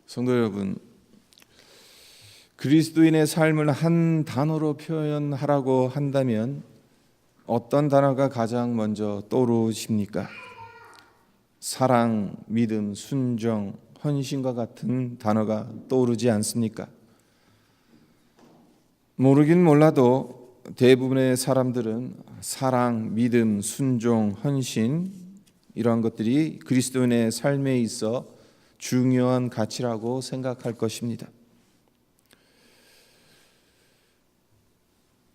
성도 여러분, 그리스도인의 삶을 한 단어로 표현하라고 한다면 어떤 단어가 가장 먼저 떠오르십니까? 사랑, 믿음, 순종, 헌신과 같은 단어가 떠오르지 않습니까? 모르긴 몰라도 대부분의 사람들은 사랑, 믿음, 순종, 헌신 이러한 것들이 그리스도인의 삶에 있어 중요한 가치라고 생각할 것입니다.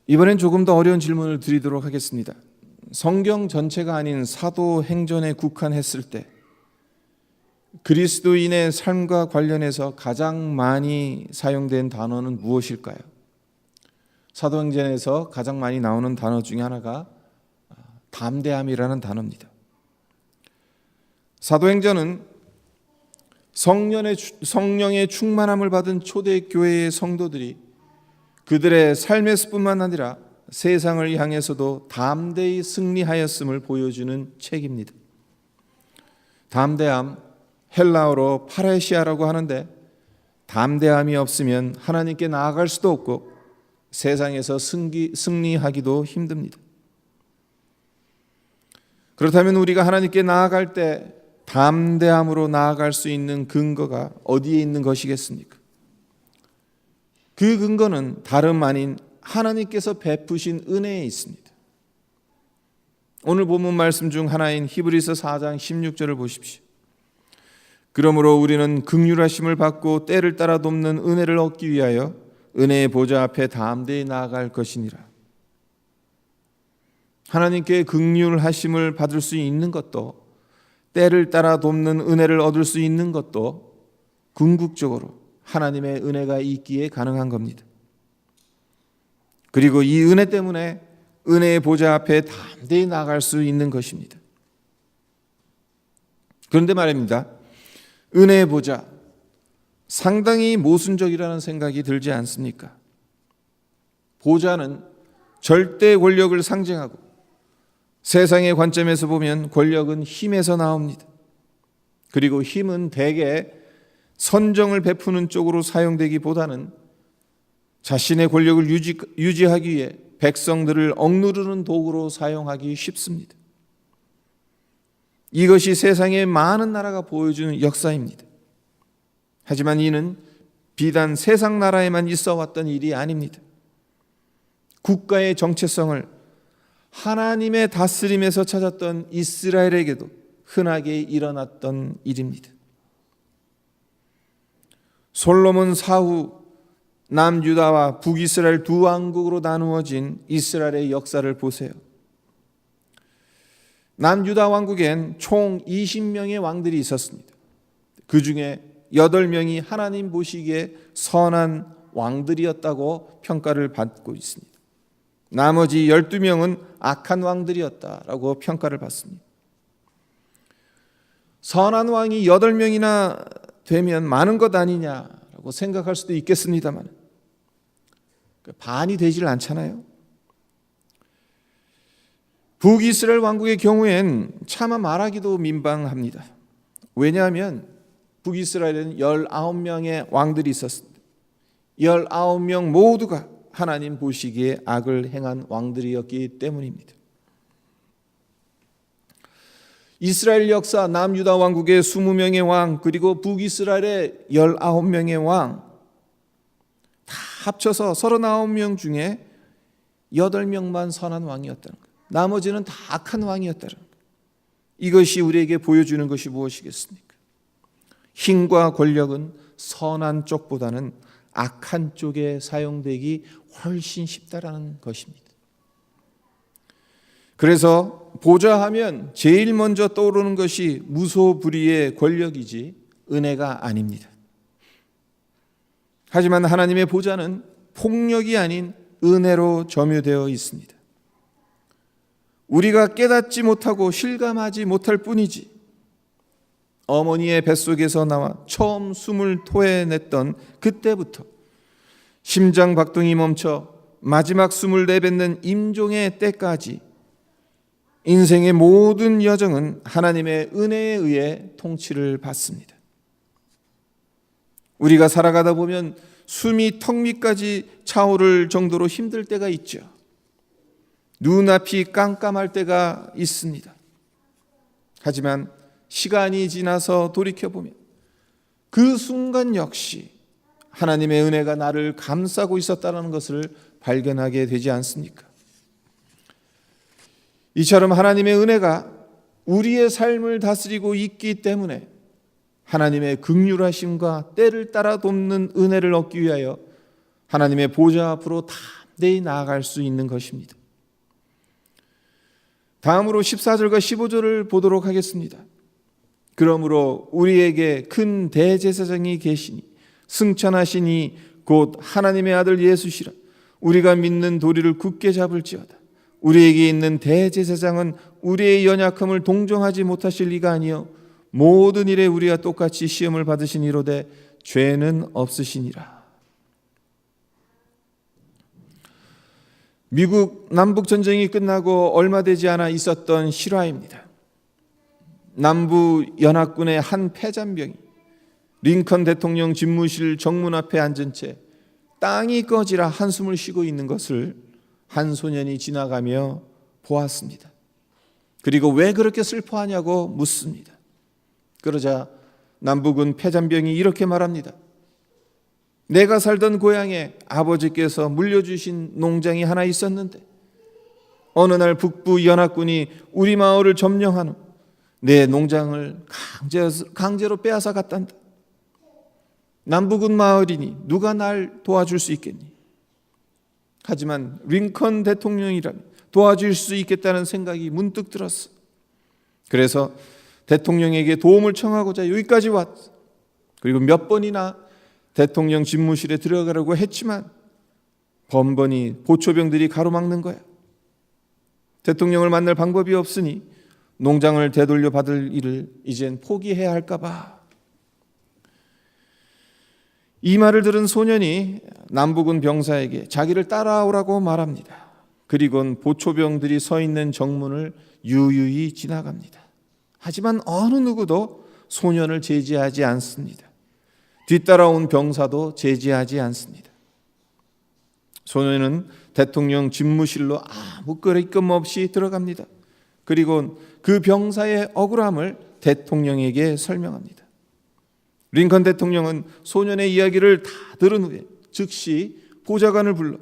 이번엔 조금 더 어려운 질문을 드리도록 하겠습니다. 성경 전체가 아닌 사도행전에 국한했을 때 그리스도인의 삶과 관련해서 가장 많이 사용된 단어는 무엇일까요? 사도행전에서 가장 많이 나오는 단어 중에 하나가 담대함이라는 단어입니다. 사도행전은 성령의 충만함을 받은 초대교회의 성도들이 그들의 삶에서뿐만 아니라 세상을 향해서도 담대히 승리하였음을 보여주는 책입니다. 담대함, 헬라어로 파레시아라고 하는데 담대함이 없으면 하나님께 나아갈 수도 없고 세상에서 승리하기도 힘듭니다. 그렇다면 우리가 하나님께 나아갈 때 담대함으로 나아갈 수 있는 근거가 어디에 있는 것이겠습니까? 그 근거는 다름 아닌 하나님께서 베푸신 은혜에 있습니다. 오늘 본문 말씀 중 하나인 히브리서 4장 16절을 보십시오. 그러므로 우리는 긍휼하심을 받고 때를 따라 돕는 은혜를 얻기 위하여 은혜의 보좌 앞에 담대히 나아갈 것이니라. 하나님께 긍휼하심을 받을 수 있는 것도 때를 따라 돕는 은혜를 얻을 수 있는 것도 궁극적으로 하나님의 은혜가 있기에 가능한 겁니다. 그리고 이 은혜 때문에 은혜의 보좌 앞에 담대히 나아갈 수 있는 것입니다. 그런데 말입니다. 은혜의 보좌, 상당히 모순적이라는 생각이 들지 않습니까? 보좌는 절대 권력을 상징하고 세상의 관점에서 보면 권력은 힘에서 나옵니다. 그리고 힘은 대개 선정을 베푸는 쪽으로 사용되기보다는 자신의 권력을 유지하기 위해 백성들을 억누르는 도구로 사용하기 쉽습니다. 이것이 세상의 많은 나라가 보여주는 역사입니다. 하지만 이는 비단 세상 나라에만 있어 왔던 일이 아닙니다. 국가의 정체성을 하나님의 다스림에서 찾았던 이스라엘에게도 흔하게 일어났던 일입니다. 솔로몬 사후 남유다와 북이스라엘 두 왕국으로 나누어진 이스라엘의 역사를 보세요. 남유다 왕국엔 총 20명의 왕들이 있었습니다. 그 중에 8명이 하나님 보시기에 선한 왕들이었다고 평가를 받고 있습니다. 나머지 12명은 악한 왕들이었다라고 평가를 받습니다. 선한 왕이 8명이나 되면 많은 것 아니냐라고 생각할 수도 있겠습니다만 반이 되질 않잖아요. 북이스라엘 왕국의 경우엔 차마 말하기도 민망합니다. 왜냐하면 북이스라엘에는 19명의 왕들이 있었습니다. 19명 모두가 하나님 보시기에 악을 행한 왕들이었기 때문입니다. 이스라엘 역사 남유다 왕국의 20명의 왕 그리고 북이스라엘의 19명의 왕 다 합쳐서 39명 중에 8명만 선한 왕이었다는 거예요. 나머지는 다 악한 왕이었다는 거예요. 이것이 우리에게 보여주는 것이 무엇이겠습니까? 힘과 권력은 선한 쪽보다는 악한 쪽에 사용되기 훨씬 쉽다라는 것입니다. 그래서 보좌하면 제일 먼저 떠오르는 것이 무소불위의 권력이지 은혜가 아닙니다. 하지만 하나님의 보좌는 폭력이 아닌 은혜로 점유되어 있습니다. 우리가 깨닫지 못하고 실감하지 못할 뿐이지 어머니의 뱃속에서 나와 처음 숨을 토해냈던 그때부터 심장 박동이 멈춰 마지막 숨을 내뱉는 임종의 때까지 인생의 모든 여정은 하나님의 은혜에 의해 통치를 받습니다. 우리가 살아가다 보면 숨이 턱 밑까지 차오를 정도로 힘들 때가 있죠. 눈앞이 깜깜할 때가 있습니다. 하지만 시간이 지나서 돌이켜보면 그 순간 역시 하나님의 은혜가 나를 감싸고 있었다는 것을 발견하게 되지 않습니까? 이처럼 하나님의 은혜가 우리의 삶을 다스리고 있기 때문에 하나님의 긍휼하심과 때를 따라 돕는 은혜를 얻기 위하여 하나님의 보좌 앞으로 담대히 나아갈 수 있는 것입니다. 다음으로 14절과 15절을 보도록 하겠습니다. 그러므로 우리에게 큰 대제사장이 계시니 승천하시니 곧 하나님의 아들 예수시라. 우리가 믿는 도리를 굳게 잡을지어다. 우리에게 있는 대제사장은 우리의 연약함을 동정하지 못하실 리가 아니요 모든 일에 우리가 똑같이 시험을 받으시니로되 죄는 없으시니라. 미국 남북 전쟁이 끝나고 얼마 되지 않아 있었던 실화입니다. 남부 연합군의 한 패잔병이 링컨 대통령 집무실 정문 앞에 앉은 채 땅이 꺼지라 한숨을 쉬고 있는 것을 한 소년이 지나가며 보았습니다. 그리고 왜 그렇게 슬퍼하냐고 묻습니다. 그러자 남북은 패잔병이 이렇게 말합니다. 내가 살던 고향에 아버지께서 물려주신 농장이 하나 있었는데 어느 날 북부 연합군이 우리 마을을 점령한 후 내 농장을 강제로 빼앗아 갔단다. 남북은 마을이니 누가 날 도와줄 수 있겠니? 하지만 링컨 대통령이라면 도와줄 수 있겠다는 생각이 문득 들었어. 그래서 대통령에게 도움을 청하고자 여기까지 왔어. 그리고 몇 번이나 대통령 집무실에 들어가려고 했지만 번번이 보초병들이 가로막는 거야. 대통령을 만날 방법이 없으니 농장을 되돌려 받을 일을 이젠 포기해야 할까 봐. 이 말을 들은 소년이 남북은 병사에게 자기를 따라오라고 말합니다. 그리고는 보초병들이 서 있는 정문을 유유히 지나갑니다. 하지만 어느 누구도 소년을 제지하지 않습니다. 뒤따라온 병사도 제지하지 않습니다. 소년은 대통령 집무실로 아무 거리낌 없이 들어갑니다. 그리고 그 병사의 억울함을 대통령에게 설명합니다. 링컨 대통령은 소년의 이야기를 다 들은 후에 즉시 보좌관을 불러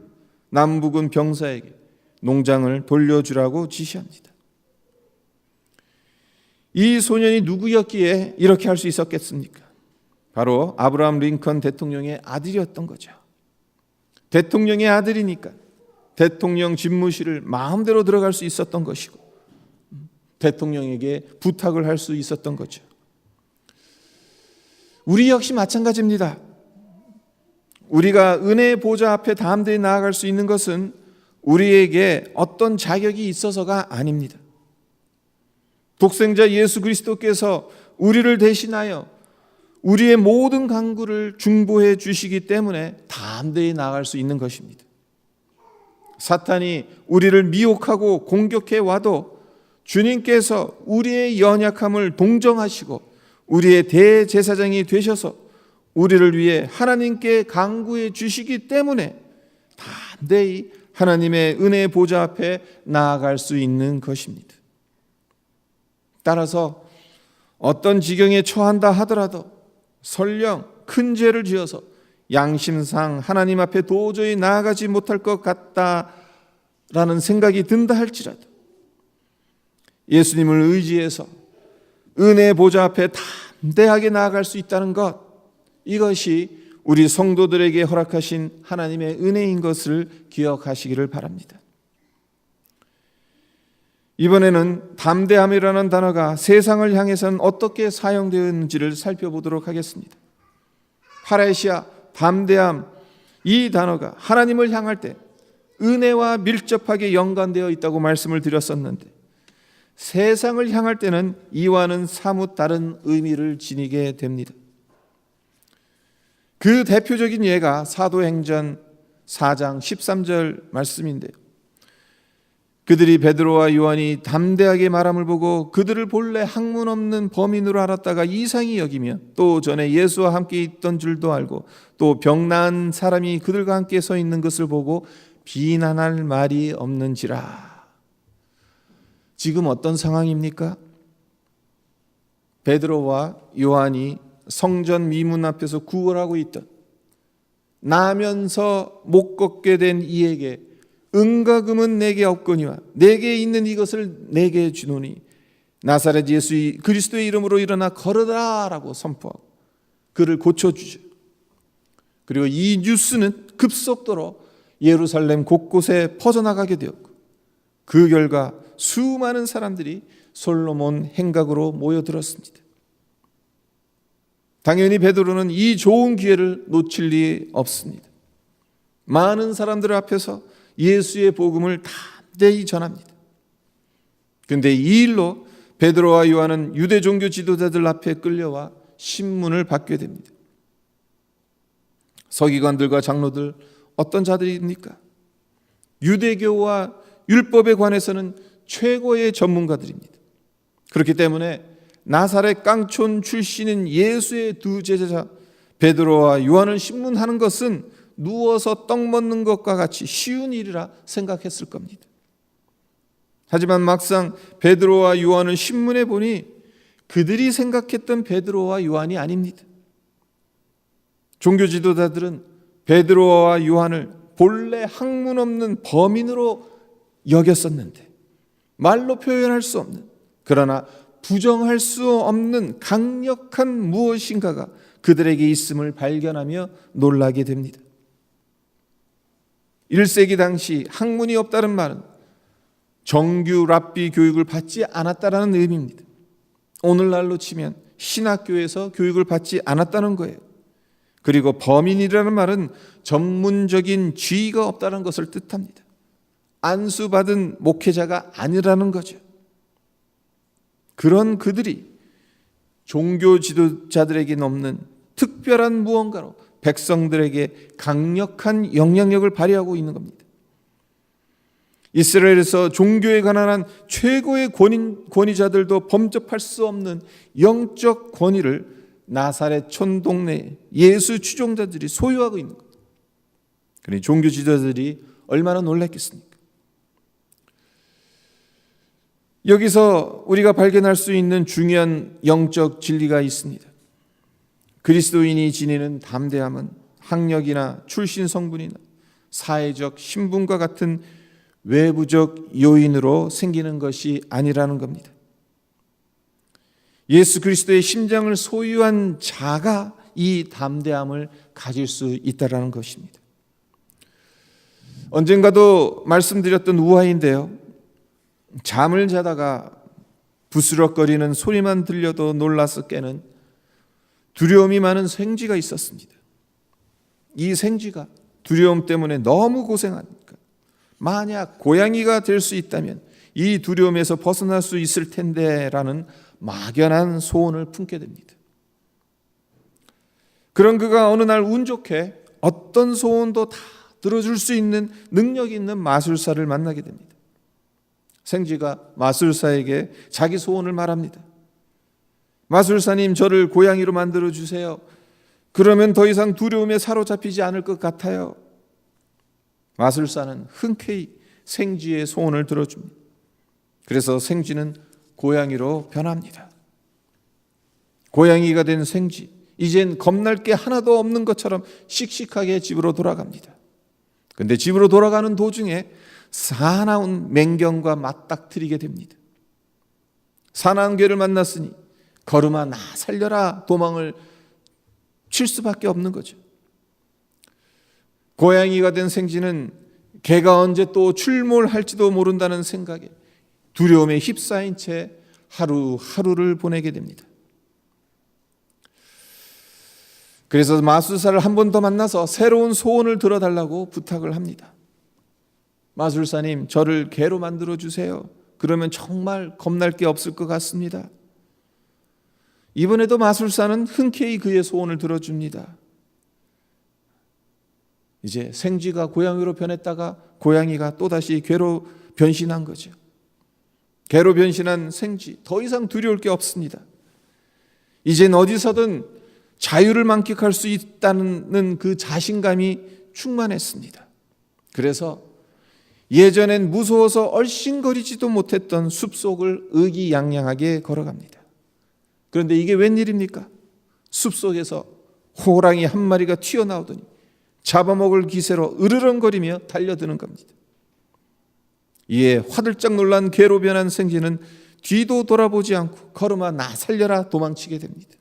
남북은 병사에게 농장을 돌려주라고 지시합니다. 이 소년이 누구였기에 이렇게 할 수 있었겠습니까? 바로 아브라함 링컨 대통령의 아들이었던 거죠. 대통령의 아들이니까 대통령 집무실을 마음대로 들어갈 수 있었던 것이고 대통령에게 부탁을 할 수 있었던 거죠. 우리 역시 마찬가지입니다. 우리가 은혜의 보좌 앞에 담대히 나아갈 수 있는 것은 우리에게 어떤 자격이 있어서가 아닙니다. 독생자 예수 그리스도께서 우리를 대신하여 우리의 모든 간구를 중보해 주시기 때문에 담대히 나아갈 수 있는 것입니다. 사탄이 우리를 미혹하고 공격해 와도 주님께서 우리의 연약함을 동정하시고 우리의 대제사장이 되셔서 우리를 위해 하나님께 간구해 주시기 때문에 담대히 하나님의 은혜의 보좌 앞에 나아갈 수 있는 것입니다. 따라서 어떤 지경에 처한다 하더라도 설령 큰 죄를 지어서 양심상 하나님 앞에 도저히 나아가지 못할 것 같다라는 생각이 든다 할지라도 예수님을 의지해서 은혜의 보좌 앞에 담대하게 나아갈 수 있다는 것, 이것이 우리 성도들에게 허락하신 하나님의 은혜인 것을 기억하시기를 바랍니다. 이번에는 담대함이라는 단어가 세상을 향해서는 어떻게 사용되었는지를 살펴보도록 하겠습니다. 파레시아, 담대함, 이 단어가 하나님을 향할 때 은혜와 밀접하게 연관되어 있다고 말씀을 드렸었는데 세상을 향할 때는 이와는 사뭇 다른 의미를 지니게 됩니다. 그 대표적인 예가 사도행전 4장 13절 말씀인데요. 그들이 베드로와 요한이 담대하게 말함을 보고 그들을 본래 학문 없는 범인으로 알았다가 이상히 여기며 또 전에 예수와 함께 있던 줄도 알고 또 병 나은 사람이 그들과 함께 서 있는 것을 보고 비난할 말이 없는지라. 지금 어떤 상황입니까? 베드로와 요한이 성전 미문 앞에서 구걸하고 있던, 나면서 못 걷게 된 이에게 은과 금은 내게 없거니와 내게 있는 이것을 내게 주노니 나사렛 예수 그리스도의 이름으로 일어나 걸으라 라고 선포하고 그를 고쳐주죠. 그리고 이 뉴스는 급속도로 예루살렘 곳곳에 퍼져나가게 되었고 그 결과 수많은 사람들이 솔로몬 행각으로 모여들었습니다. 당연히 베드로는 이 좋은 기회를 놓칠 리 없습니다. 많은 사람들 앞에서 예수의 복음을 담대히 전합니다. 그런데 이 일로 베드로와 요한은 유대 종교 지도자들 앞에 끌려와 신문을 받게 됩니다. 서기관들과 장로들 어떤 자들입니까? 유대교와 율법에 관해서는 최고의 전문가들입니다. 그렇기 때문에 나사렛 깡촌 출신인 예수의 두 제자 베드로와 요한을 신문하는 것은 누워서 떡 먹는 것과 같이 쉬운 일이라 생각했을 겁니다. 하지만 막상 베드로와 요한을 신문해 보니 그들이 생각했던 베드로와 요한이 아닙니다. 종교 지도자들은 베드로와 요한을 본래 학문 없는 범인으로 여겼었는데 말로 표현할 수 없는, 그러나 부정할 수 없는 강력한 무엇인가가 그들에게 있음을 발견하며 놀라게 됩니다. 1세기 당시 학문이 없다는 말은 정규 랍비 교육을 받지 않았다는 의미입니다. 오늘날로 치면 신학교에서 교육을 받지 않았다는 거예요. 그리고 범인이라는 말은 전문적인 지위가 없다는 것을 뜻합니다. 안수받은 목회자가 아니라는 거죠. 그런 그들이 종교 지도자들에게 넘는 특별한 무언가로 백성들에게 강력한 영향력을 발휘하고 있는 겁니다. 이스라엘에서 종교에 관한 최고의 권위자들도 범접할 수 없는 영적 권위를 나사렛 촌동네 예수 추종자들이 소유하고 있는 겁니다. 그러니 종교 지도자들이 얼마나 놀랐겠습니까? 여기서 우리가 발견할 수 있는 중요한 영적 진리가 있습니다. 그리스도인이 지니는 담대함은 학력이나 출신 성분이나 사회적 신분과 같은 외부적 요인으로 생기는 것이 아니라는 겁니다. 예수 그리스도의 심장을 소유한 자가 이 담대함을 가질 수 있다는 것입니다. 언젠가도 말씀드렸던 우화인데요. 잠을 자다가 부스럭거리는 소리만 들려도 놀라서 깨는 두려움이 많은 생쥐가 있었습니다. 이 생쥐가 두려움 때문에 너무 고생하니까 만약 고양이가 될 수 있다면 이 두려움에서 벗어날 수 있을 텐데라는 막연한 소원을 품게 됩니다. 그런 그가 어느 날 운 좋게 어떤 소원도 다 들어줄 수 있는 능력이 있는 마술사를 만나게 됩니다. 생쥐가 마술사에게 자기 소원을 말합니다. 마술사님, 저를 고양이로 만들어 주세요. 그러면 더 이상 두려움에 사로잡히지 않을 것 같아요. 마술사는 흔쾌히 생쥐의 소원을 들어줍니다. 그래서 생쥐는 고양이로 변합니다. 고양이가 된 생쥐, 이젠 겁날 게 하나도 없는 것처럼 씩씩하게 집으로 돌아갑니다. 그런데 집으로 돌아가는 도중에 사나운 맹경과 맞닥뜨리게 됩니다. 사나운 개를 만났으니 걸음아 나 살려라 도망을 칠 수밖에 없는 거죠. 고양이가 된 생쥐는 개가 언제 또 출몰할지도 모른다는 생각에 두려움에 휩싸인 채 하루하루를 보내게 됩니다. 그래서 마술사를 한 번 더 만나서 새로운 소원을 들어달라고 부탁을 합니다. 마술사님, 저를 개로 만들어 주세요. 그러면 정말 겁날 게 없을 것 같습니다. 이번에도 마술사는 흔쾌히 그의 소원을 들어줍니다. 이제 생쥐가 고양이로 변했다가 고양이가 또다시 개로 변신한 거죠. 개로 변신한 생쥐, 더 이상 두려울 게 없습니다. 이젠 어디서든 자유를 만끽할 수 있다는 그 자신감이 충만했습니다. 그래서 예전엔 무서워서 얼씬거리지도 못했던 숲속을 의기양양하게 걸어갑니다. 그런데 이게 웬일입니까? 숲속에서 호랑이 한 마리가 튀어나오더니 잡아먹을 기세로 으르렁거리며 달려드는 겁니다. 이에 화들짝 놀란 개로 변한 생쥐는 뒤도 돌아보지 않고 걸음아 나 살려라 도망치게 됩니다.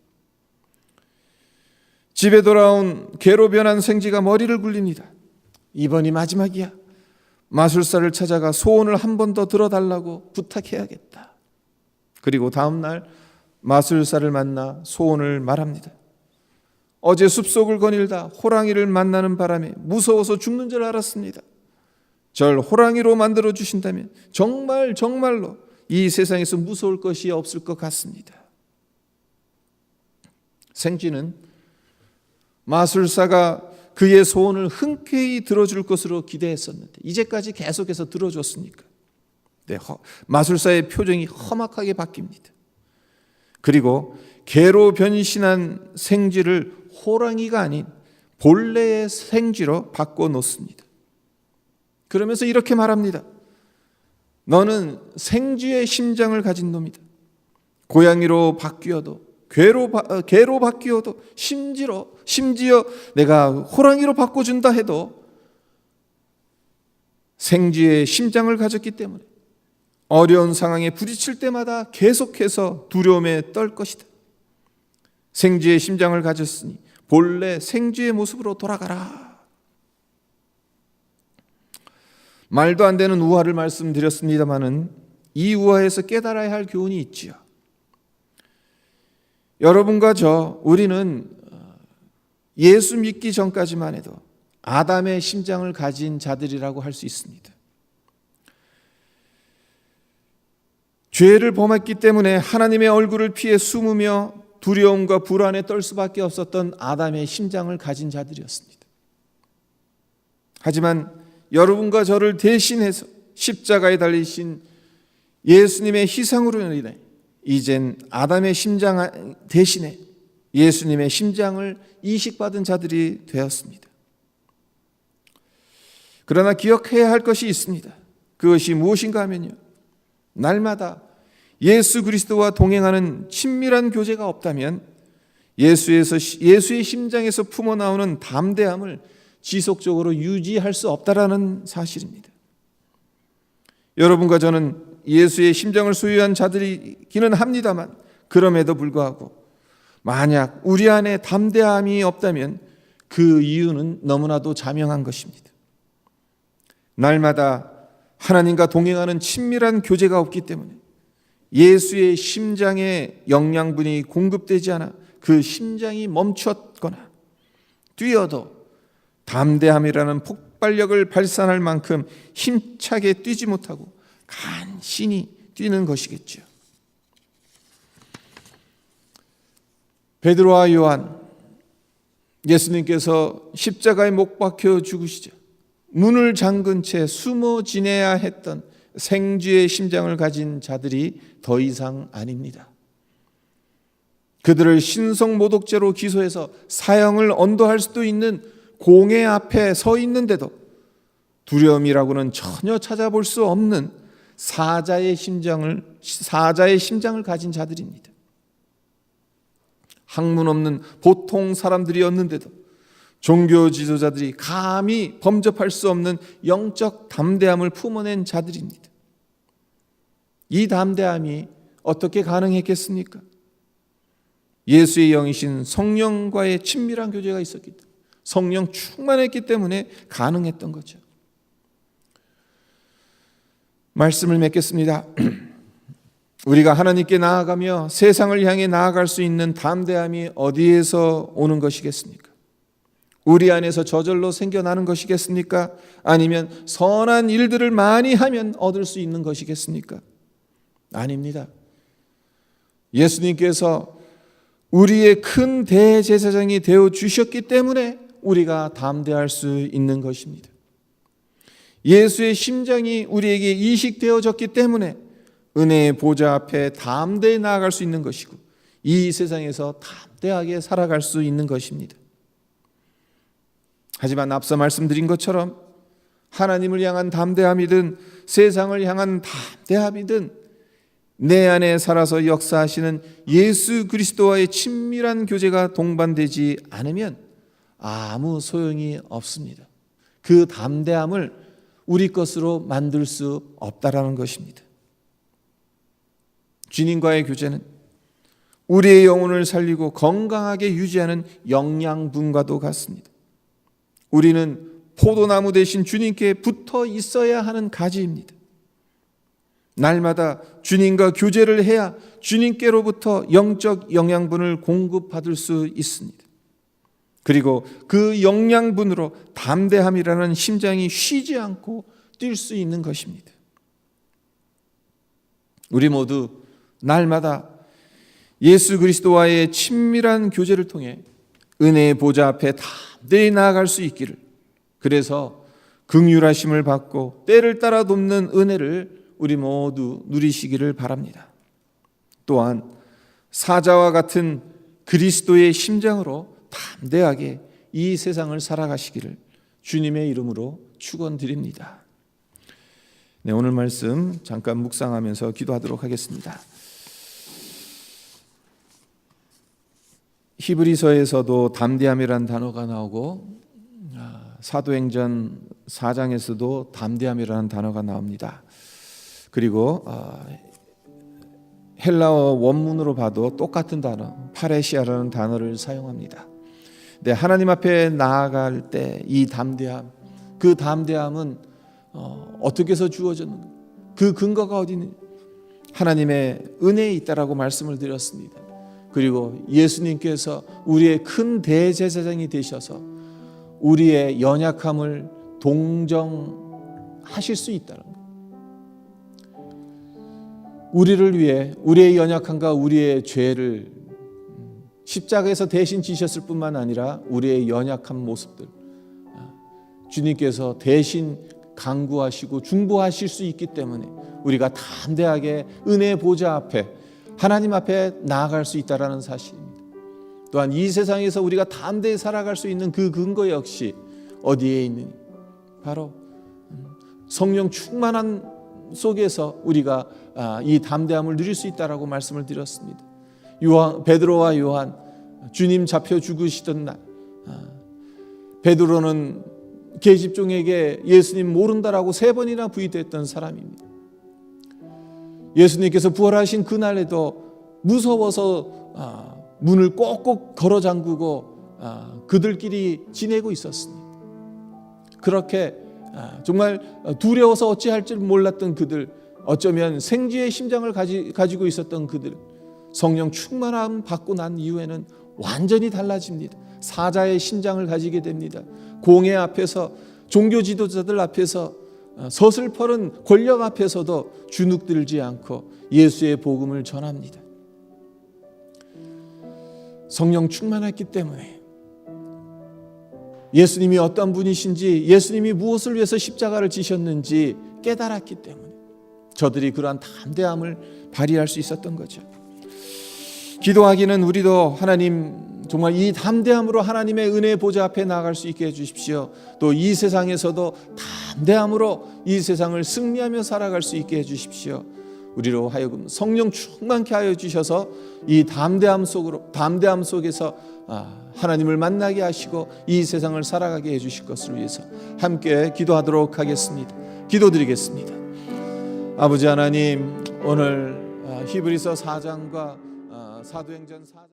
집에 돌아온 개로 변한 생쥐가 머리를 굴립니다. 이번이 마지막이야. 마술사를 찾아가 소원을 한 번 더 들어달라고 부탁해야겠다. 그리고 다음 날 마술사를 만나 소원을 말합니다. 어제 숲속을 거닐다 호랑이를 만나는 바람에 무서워서 죽는 줄 알았습니다. 절 호랑이로 만들어 주신다면 정말로 이 세상에서 무서울 것이 없을 것 같습니다. 생쥐는 마술사가 그의 소원을 흔쾌히 들어줄 것으로 기대했었는데 이제까지 계속해서 들어줬으니까 마술사의 표정이 험악하게 바뀝니다. 그리고 개로 변신한 생쥐를 호랑이가 아닌 본래의 생쥐로 바꿔놓습니다. 그러면서 이렇게 말합니다. 너는 생쥐의 심장을 가진 놈이다. 고양이로 바뀌어도 개로 바뀌어도 심지어 내가 호랑이로 바꿔준다 해도 생쥐의 심장을 가졌기 때문에 어려운 상황에 부딪힐 때마다 계속해서 두려움에 떨 것이다. 생쥐의 심장을 가졌으니 본래 생쥐의 모습으로 돌아가라. 말도 안 되는 우화를 말씀드렸습니다마는 이 우화에서 깨달아야 할 교훈이 있지요. 여러분과 우리는 예수 믿기 전까지만 해도 아담의 심장을 가진 자들이라고 할 수 있습니다. 죄를 범했기 때문에 하나님의 얼굴을 피해 숨으며 두려움과 불안에 떨 수밖에 없었던 아담의 심장을 가진 자들이었습니다. 하지만 여러분과 저를 대신해서 십자가에 달리신 예수님의 희생으로 인해 이젠 아담의 심장 대신에 예수님의 심장을 이식받은 자들이 되었습니다. 그러나 기억해야 할 것이 있습니다. 그것이 무엇인가 하면요, 날마다 예수 그리스도와 동행하는 친밀한 교제가 없다면 예수의 심장에서 품어나오는 담대함을 지속적으로 유지할 수 없다라는 사실입니다. 여러분과 저는 예수의 심장을 소유한 자들이기는 합니다만 그럼에도 불구하고 만약 우리 안에 담대함이 없다면 그 이유는 너무나도 자명한 것입니다. 날마다 하나님과 동행하는 친밀한 교제가 없기 때문에 예수의 심장에 영양분이 공급되지 않아 그 심장이 멈췄거나 뛰어도 담대함이라는 폭발력을 발산할 만큼 힘차게 뛰지 못하고 간신히 뛰는 것이겠죠. 베드로와 요한, 예수님께서 십자가에 못 박혀 죽으시자 문을 잠근 채 숨어 지내야 했던 생쥐의 심장을 가진 자들이 더 이상 아닙니다. 그들을 신성모독죄로 기소해서 사형을 언도할 수도 있는 공회 앞에 서 있는데도 두려움이라고는 전혀 찾아볼 수 없는 사자의 심장을 가진 자들입니다. 학문 없는 보통 사람들이었는데도 종교 지도자들이 감히 범접할 수 없는 영적 담대함을 품어낸 자들입니다. 이 담대함이 어떻게 가능했겠습니까? 예수의 영이신 성령과의 친밀한 교제가 있었기 때문에, 성령 충만했기 때문에 가능했던 거죠. 말씀을 맺겠습니다. 우리가 하나님께 나아가며 세상을 향해 나아갈 수 있는 담대함이 어디에서 오는 것이겠습니까? 우리 안에서 저절로 생겨나는 것이겠습니까? 아니면 선한 일들을 많이 하면 얻을 수 있는 것이겠습니까? 아닙니다. 예수님께서 우리의 큰 대제사장이 되어 주셨기 때문에 우리가 담대할 수 있는 것입니다. 예수의 심장이 우리에게 이식되어졌기 때문에 은혜의 보좌 앞에 담대히 나아갈 수 있는 것이고 이 세상에서 담대하게 살아갈 수 있는 것입니다. 하지만 앞서 말씀드린 것처럼 하나님을 향한 담대함이든 세상을 향한 담대함이든 내 안에 살아서 역사하시는 예수 그리스도와의 친밀한 교제가 동반되지 않으면 아무 소용이 없습니다. 그 담대함을 우리 것으로 만들 수 없다라는 것입니다. 주님과의 교제는 우리의 영혼을 살리고 건강하게 유지하는 영양분과도 같습니다. 우리는 포도나무 대신 주님께 붙어 있어야 하는 가지입니다. 날마다 주님과 교제를 해야 주님께로부터 영적 영양분을 공급받을 수 있습니다. 그리고 그 영양분으로 담대함이라는 심장이 쉬지 않고 뛸 수 있는 것입니다. 우리 모두 날마다 예수 그리스도와의 친밀한 교제를 통해 은혜의 보좌 앞에 담대히 나아갈 수 있기를, 그래서 긍휼하심을 받고 때를 따라 돕는 은혜를 우리 모두 누리시기를 바랍니다. 또한 사자와 같은 그리스도의 심장으로 담대하게 이 세상을 살아가시기를 주님의 이름으로 축원드립니다. 네, 오늘 말씀 잠깐 묵상하면서 기도하도록 하겠습니다. 히브리서에서도 담대함이란 단어가 나오고 사도행전 4장에서도 담대함이라는 단어가 나옵니다. 그리고 헬라어 원문으로 봐도 똑같은 단어 파레시아라는 단어를 사용합니다. 네, 하나님 앞에 나아갈 때 이 담대함, 그 담대함은 어떻게 해서 주어졌는가? 그 근거가 어디 있느냐? 하나님의 은혜에 있다라고 말씀을 드렸습니다. 그리고 예수님께서 우리의 큰 대제사장이 되셔서 우리의 연약함을 동정하실 수 있다는 것. 우리를 위해 우리의 연약함과 우리의 죄를 십자가에서 대신 지셨을 뿐만 아니라 우리의 연약한 모습들 주님께서 대신 강구하시고 중보하실 수 있기 때문에 우리가 담대하게 은혜의 보좌 앞에 하나님 앞에 나아갈 수 있다는 사실입니다. 또한 이 세상에서 우리가 담대히 살아갈 수 있는 그 근거 역시 어디에 있느냐? 바로 성령 충만한 속에서 우리가 이 담대함을 누릴 수 있다라고 말씀을 드렸습니다. 베드로와 요한, 주님 잡혀 죽으시던 날 베드로는 계집종에게 예수님 모른다라고 3번이나 부인했던 사람입니다. 예수님께서 부활하신 그날에도 무서워서 문을 꼭꼭 걸어 잠그고 그들끼리 지내고 있었습니다. 그렇게 정말 두려워서 어찌할 줄 몰랐던 그들, 어쩌면 생지의 심장을 가지고 있었던 그들, 성령 충만함 받고 난 이후에는 완전히 달라집니다. 사자의 심장을 가지게 됩니다. 공회 앞에서, 종교 지도자들 앞에서, 서슬퍼른 권력 앞에서도 주눅들지 않고 예수의 복음을 전합니다. 성령 충만했기 때문에 예수님이 어떤 분이신지, 예수님이 무엇을 위해서 십자가를 지셨는지 깨달았기 때문에 저들이 그러한 담대함을 발휘할 수 있었던 거죠. 기도하기는 우리도 하나님 정말 이 담대함으로 하나님의 은혜의 보좌 앞에 나아갈 수 있게 해주십시오. 또 이 세상에서도 담대함으로 이 세상을 승리하며 살아갈 수 있게 해주십시오. 우리로 하여금 성령 충만케 하여 주셔서 이 담대함 속에서 하나님을 만나게 하시고 이 세상을 살아가게 해주실 것을 위해서 함께 기도하도록 하겠습니다. 기도드리겠습니다. 아버지 하나님, 오늘 히브리서 4장과 사도행전 4장